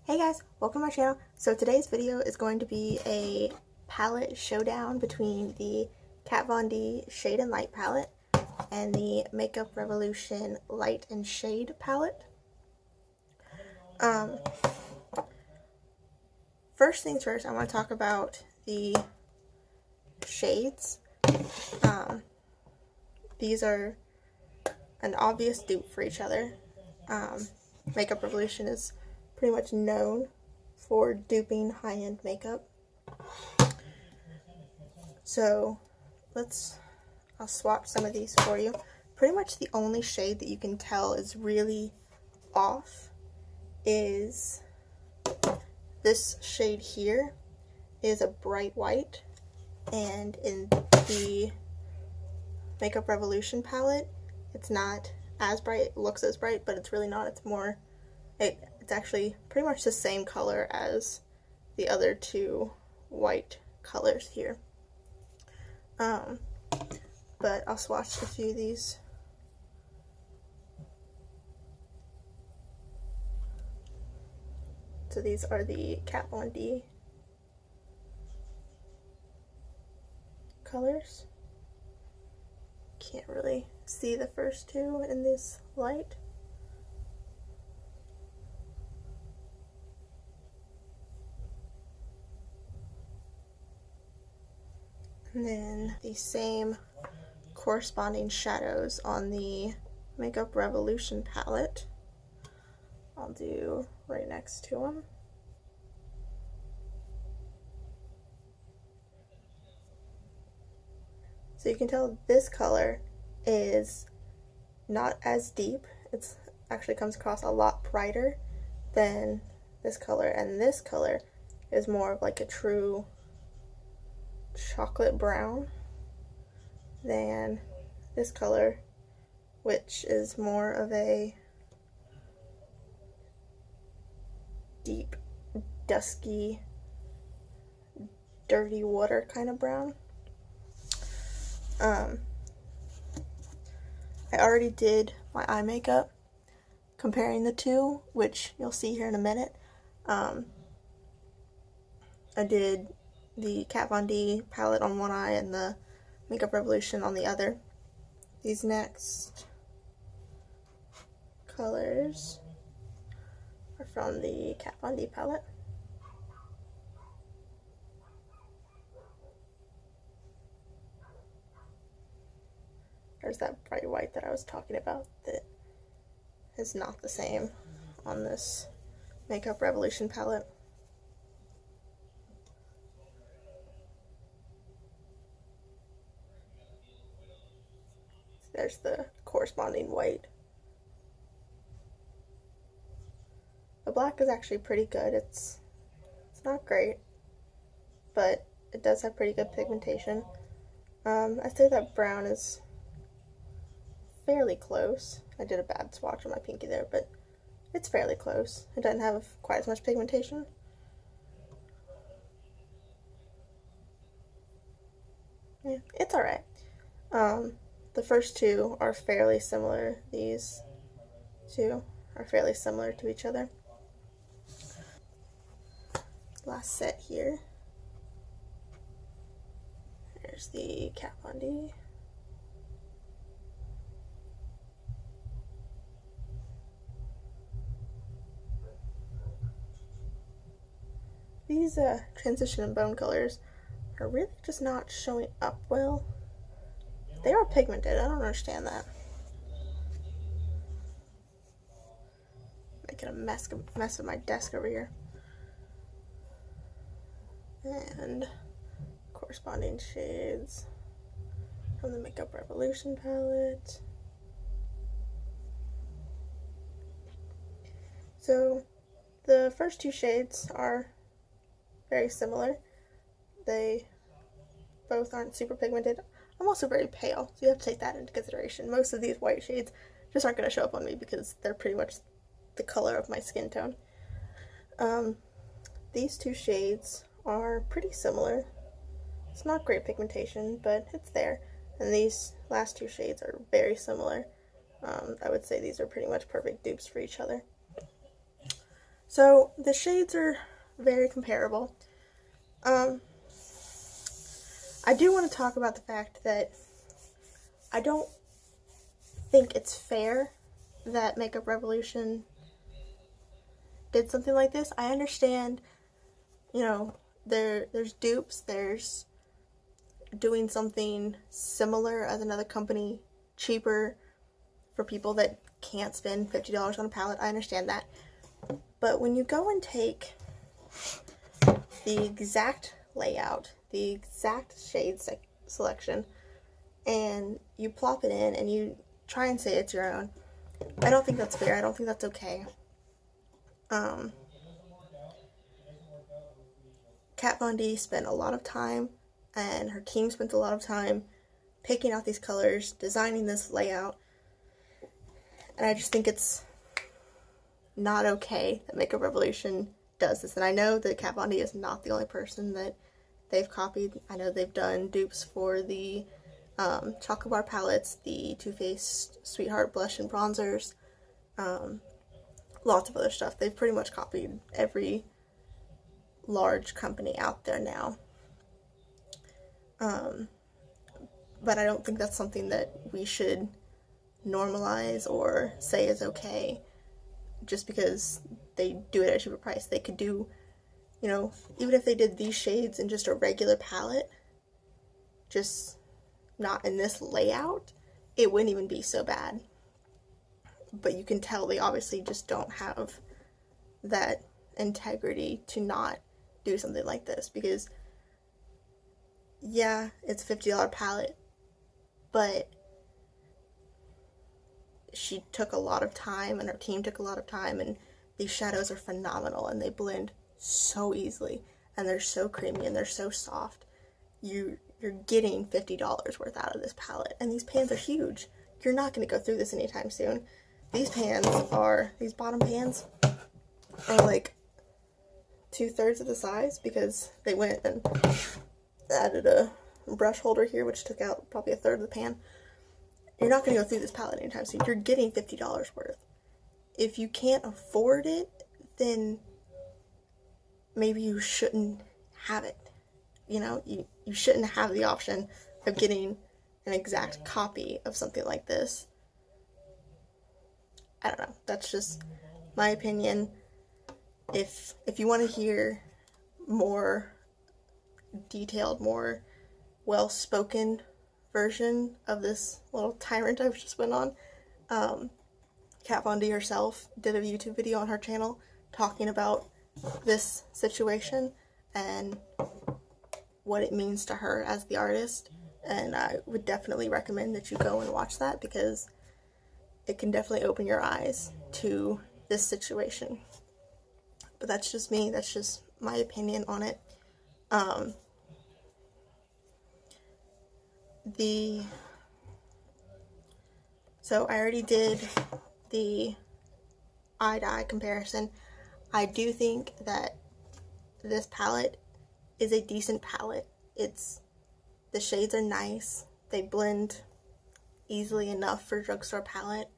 Hey guys, welcome to my channel. So today's video is going to be a palette showdown between the Kat Von D Shade and Light palette and the Makeup Revolution Light and Shade palette. First things first, I want to talk about the shades. These are an obvious dupe for each other. Makeup Revolution is pretty much known for duping high-end makeup. So I'll swatch some of these for you. Pretty much the only shade that you can tell is really off is this shade here. Is a bright white, and in the Makeup Revolution palette it's not as bright. It looks as bright, but it's really not. It's more, it's actually pretty much the same color as the other two white colors here. But I'll swatch a few of these. So these are the Kat Von D colors. Can't really see the first two in this light. And then the same corresponding shadows on the Makeup Revolution palette I'll do right next to them. So you can tell this color is not as deep. It's actually comes across a lot brighter than this color, and this color is more of like a true chocolate brown than this color, which is more of a deep, dusky, dirty water kind of brown. I already did my eye makeup comparing the two, which you'll see here in a minute. I did the Kat Von D palette on one eye and the Makeup Revolution on the other. These next colors are from the Kat Von D palette. There's that bright white that I was talking about that is not the same on this Makeup Revolution palette. There's the corresponding white. The black is actually pretty good. It's not great, but it does have pretty good pigmentation. I'd say that brown is fairly close. I did a bad swatch on my pinky there, but it's fairly close. It doesn't have quite as much pigmentation. Yeah, it's alright. The first two are fairly similar. These two are fairly similar to each other. Last set here. There's the Kat Von D. These transition and bone colors are really just not showing up well. They are pigmented. I don't understand that. Making a mess of my desk over here. And corresponding shades from the Makeup Revolution palette. So the first two shades are very similar. They both aren't super pigmented. I'm also very pale, so you have to take that into consideration. Most of these white shades just aren't going to show up on me because they're pretty much the color of my skin tone. These two shades are pretty similar. It's not great pigmentation, but it's there. And these last two shades are very similar. I would say these are pretty much perfect dupes for each other. So the shades are very comparable. I do want to talk about the fact that I don't think it's fair that Makeup Revolution did something like this. I understand, you know, there's dupes, there's doing something similar as another company, cheaper for people that can't spend $50 on a palette. I understand that. But when you go and take the exact layout, the exact shade selection, and you plop it in and you try and say it's your own, I don't think that's fair. I don't think that's okay. Kat Von D spent a lot of time, and her team spent a lot of time picking out these colors, designing this layout, and I just think it's not okay that Makeup Revolution does this. And I know that Kat Von D is not the only person that they've copied. I know they've done dupes for the Chocolate Bar palettes, the Too Faced Sweetheart blush and bronzers, lots of other stuff. They've pretty much copied every large company out there now. But I don't think that's something that we should normalize or say is okay just because they do it at a cheaper price. They could do, you know, even if they did these shades in just a regular palette, just not in this layout, it wouldn't even be so bad. But you can tell they obviously just don't have that integrity to not do something like this, because yeah, it's a $50 palette, but she took a lot of time and her team took a lot of time, and these shadows are phenomenal and they blend so easily and they're so creamy and they're so soft. You're getting $50 worth out of this palette, and these pans are huge. You're not going to go through this anytime soon. These bottom pans are like 2/3 of the size because they went and added a brush holder here, which took out probably 1/3 of the pan. You're not going to go through this palette anytime soon. You're getting $50 worth. If you can't afford it, then maybe you shouldn't have it. You know, you shouldn't have the option of getting an exact copy of something like this. I don't know. That's just my opinion. If you want to hear more detailed, more well-spoken version of this little tyrant I've just went on, Kat Von D herself did a YouTube video on her channel talking about this situation and what it means to her as the artist, and I would definitely recommend that you go and watch that because it can definitely open your eyes to this situation. But that's just me, that's just my opinion on it. So I already did the eye-to-eye comparison. I do think that this palette is a decent palette. The shades are nice. They blend easily enough for a drugstore palette.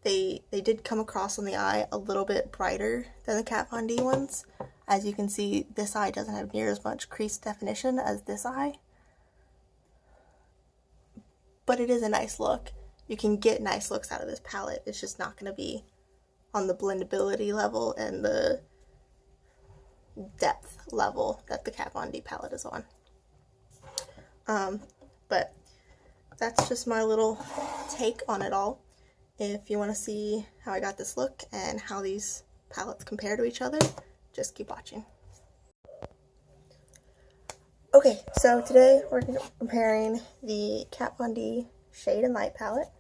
They did come across on the eye a little bit brighter than the Kat Von D ones. As you can see, this eye doesn't have near as much crease definition as this eye. But it is a nice look. You can get nice looks out of this palette. It's just not going to be on the blendability level and the depth level that the Kat Von D palette is on. But that's just my little take on it all. If you want to see how I got this look and how these palettes compare to each other, just keep watching. Okay, so today we're comparing the Kat Von D Shade and Light palette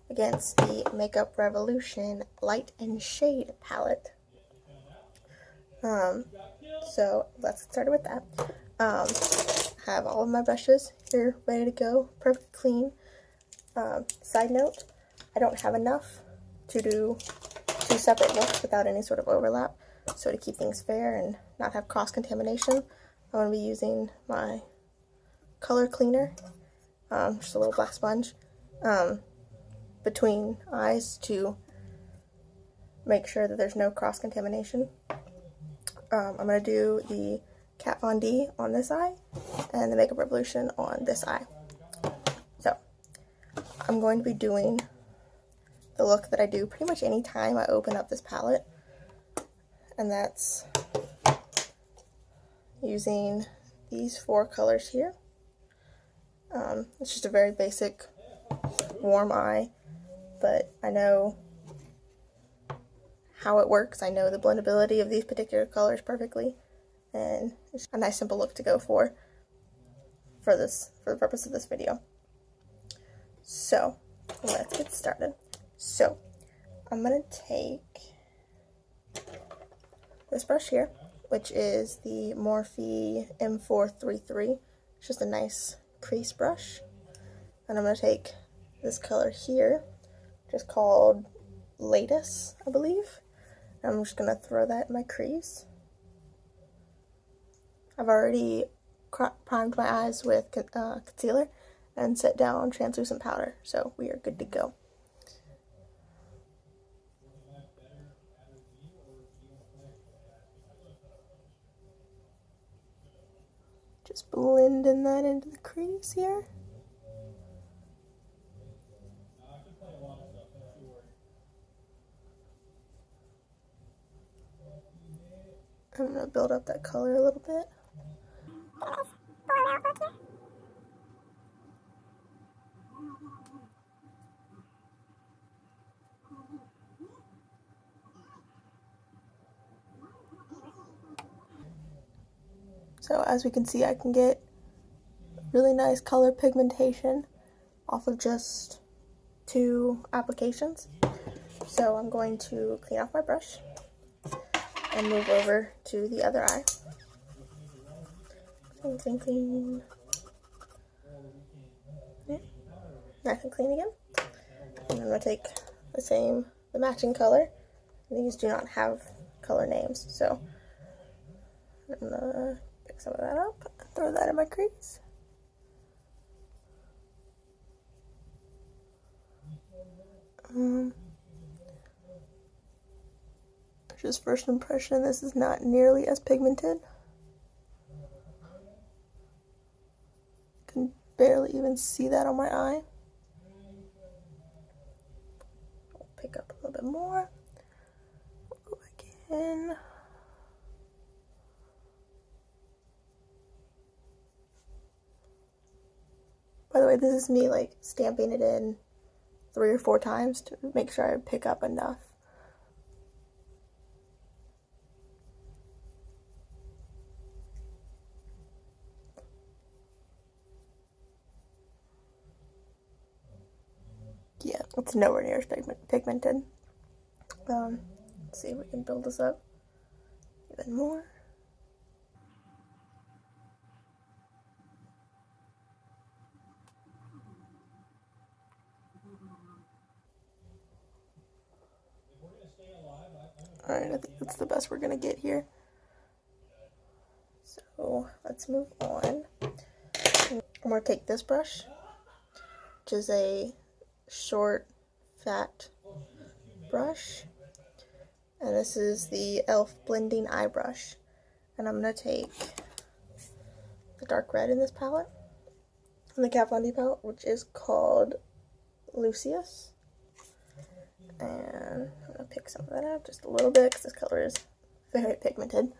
against the Makeup Revolution Light and Shade palette. So let's get started with that. I have all of my brushes here ready to go, perfect clean. Side note, I don't have enough to do 2 separate looks without any sort of overlap. So to keep things fair and not have cross-contamination, I'm going to be using my color cleaner, just a little black sponge. between eyes to make sure that there's no cross-contamination. I'm going to do the Kat Von D on this eye and the Makeup Revolution on this eye. So, I'm going to be doing the look that I do pretty much any time I open up this palette, and that's using these 4 colors here. It's just a very basic warm eye, but I know how it works. I know the blendability of these particular colors perfectly, and it's a nice simple look to go for the purpose of this video. So let's get started. So I'm gonna take this brush here, which is the Morphe M433. It's just a nice crease brush, and I'm gonna take this color here, just called Lattice, I believe. I'm just going to throw that in my crease. I've already primed my eyes with concealer and set down translucent powder, so we are good to go. Just blending that into the crease here. I'm going to build up that color a little bit. So as we can see, I can get really nice color pigmentation off of just 2 applications. So I'm going to clean off my brush and move over to the other eye. Clean. Yeah. Nice and clean again. And I'm going to take the matching color. These do not have color names, so I'm going to pick some of that up and throw that in my crease. Just first impression, this is not nearly as pigmented. Can barely even see that on my eye. I'll pick up a little bit more. We'll go back in. By the way, this is me like stamping it in 3 or 4 times to make sure I pick up enough. Yeah, it's nowhere near as pigmented. Let's see if we can build this up even more. Alright, I think that's the best we're gonna get here. So let's move on. I'm gonna take this brush, which is a short, fat brush, and this is the e.l.f. blending eye brush, and I'm going to take the dark red in this palette, and the Kat Von D palette, which is called Lucius, and I'm going to pick some of that up, just a little bit, because this color is very pigmented,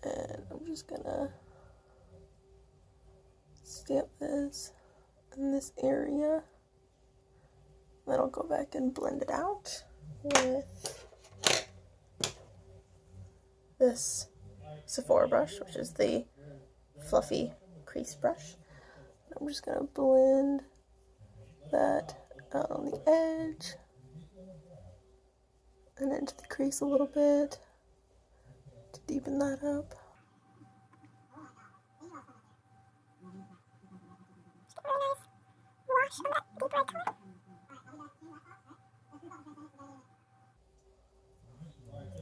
and I'm just going to stamp this in this area. Then I'll go back and blend it out with this Sephora brush, which is the fluffy crease brush. I'm just going to blend that out on the edge and into the crease a little bit to deepen that up.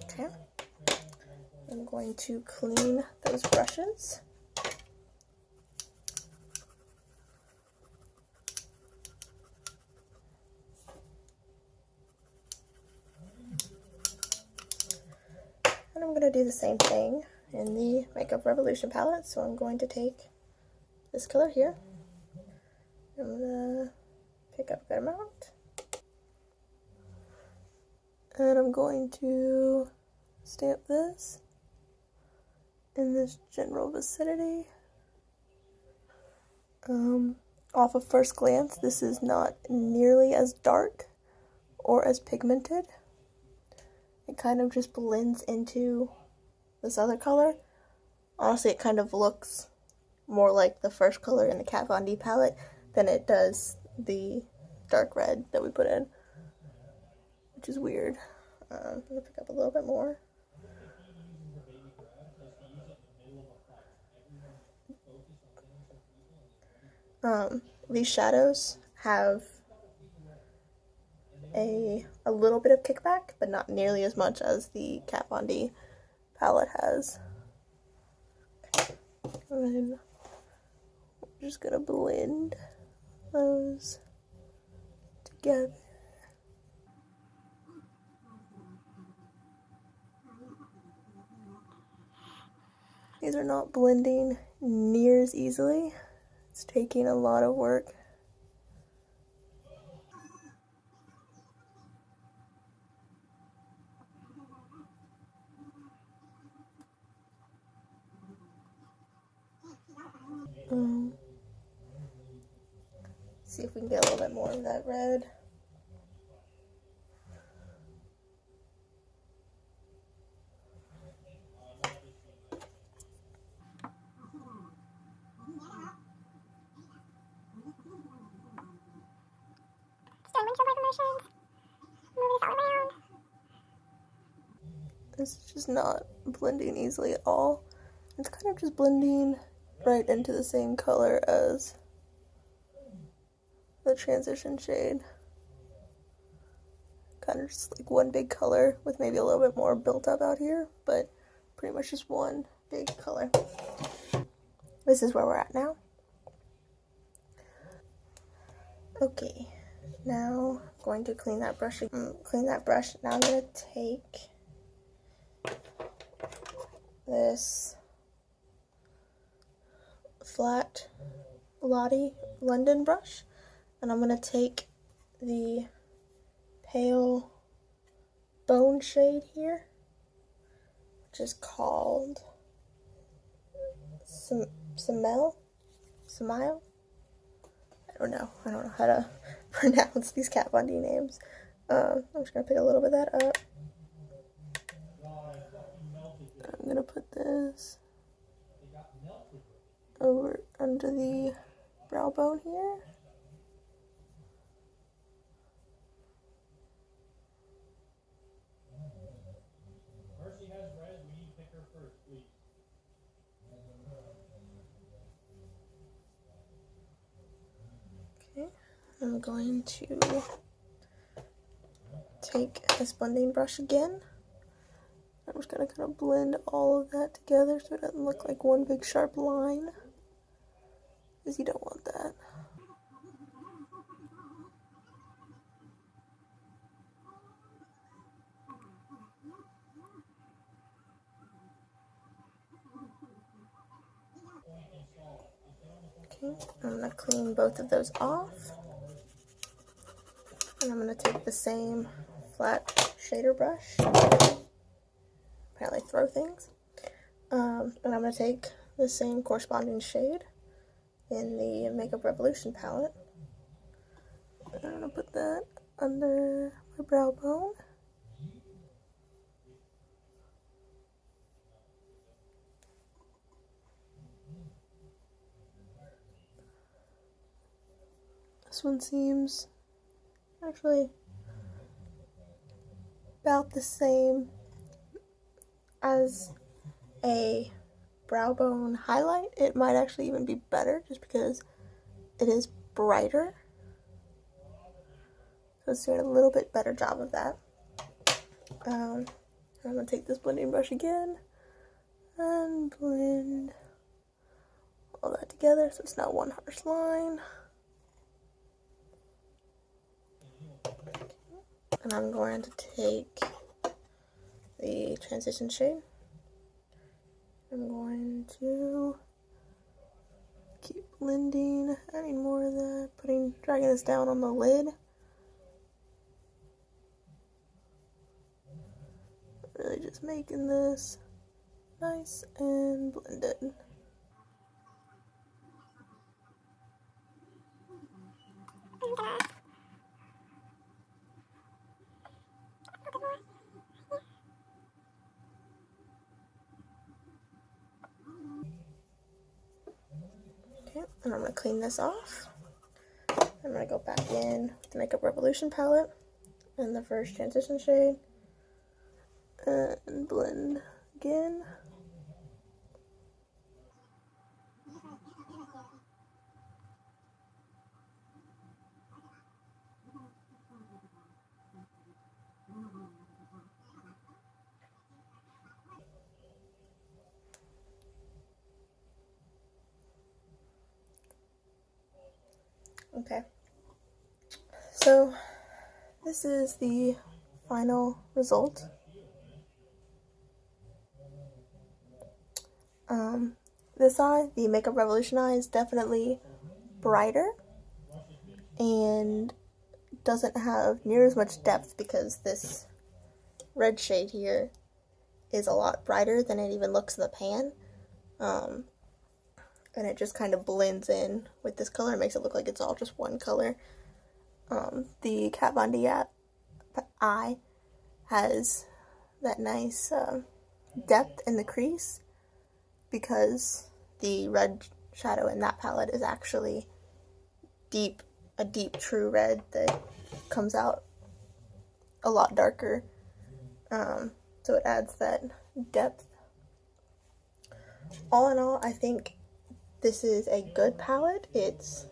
Okay, I'm going to clean those brushes. going to do the same thing in the Makeup Revolution palette. So I'm going to take this color here. I'm going to pick up a good amount. And I'm going to stamp this in this general vicinity. Off of first glance, this is not nearly as dark or as pigmented. It kind of just blends into this other color. Honestly, it kind of looks more like the first color in the Kat Von D palette than it does the dark red that we put in, which is weird. I'm going to pick up a little bit more. These shadows have a little bit of kickback, but not nearly as much as the Kat Von D palette has. And then we're just gonna blend those together. These are not blending near as easily. It's taking a lot of work. See if we can get a little bit more of that red. This is just not blending easily at all. It's kind of just blending right into the same color as the transition shade. Kind of just like one big color with maybe a little bit more built up out here, but pretty much just one big color. This is where we're at now. Okay, now I'm going to clean that brush. Now I'm going to take this flat Lottie London brush, and I'm going to take the pale bone shade here, which is called Smile. I don't know how to pronounce these Kat Von D names. I'm just gonna pick a little bit of that up. I'm gonna put this over under the brow bone here. Okay, I'm going to take this blending brush again. I'm just gonna kind of blend all of that together so it doesn't look like one big sharp line, because you don't want that. Okay, I'm gonna clean both of those off, and I'm gonna take the same flat shader brush. Apparently throw things. And I'm going to take the same corresponding shade in the Makeup Revolution palette. And I'm going to put that under my brow bone. This one seems actually about the same as a brow bone highlight. It might actually even be better just because it is brighter. So it's doing a little bit better job of that. I'm going to take this blending brush again and blend all that together so it's not one harsh line. And I'm going to take the transition shade I'm going to keep blending, adding more of that, dragging this down on the lid. Really just making this nice and blended. Okay, and I'm going to clean this off. I'm going to go back in with the Makeup Revolution palette and the first transition shade and blend again. Okay, so this is the final result. This eye, the Makeup Revolution eye, is definitely brighter and doesn't have near as much depth because this red shade here is a lot brighter than it even looks in the pan. And it just kind of blends in with this color. It makes it look like it's all just one color. The Kat Von D eye has that nice depth in the crease because the red shadow in that palette is actually a deep true red that comes out a lot darker. So it adds that depth. All in all, I think this is a good palette. It's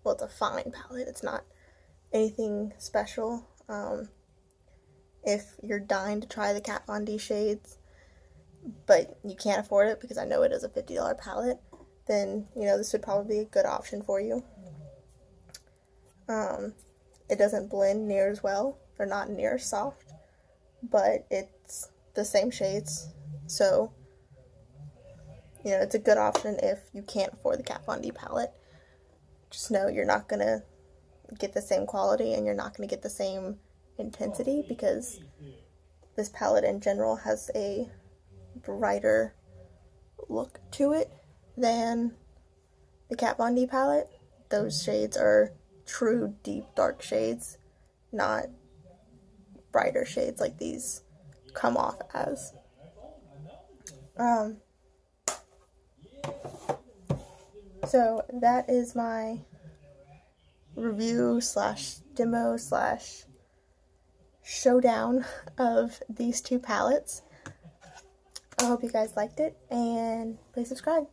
a fine palette. It's not anything special. If you're dying to try the Kat Von D shades, but you can't afford it because I know it is a $50 palette, then, this would probably be a good option for you. It doesn't blend near as well, or not near as soft, but it's the same shades, so, it's a good option if you can't afford the Kat Von D palette. Just know you're not going to get the same quality and you're not going to get the same intensity because this palette in general has a brighter look to it than the Kat Von D palette. Those shades are true deep dark shades, not brighter shades like these come off as. So that is my review / demo / showdown of these two palettes. I hope you guys liked it, and please subscribe.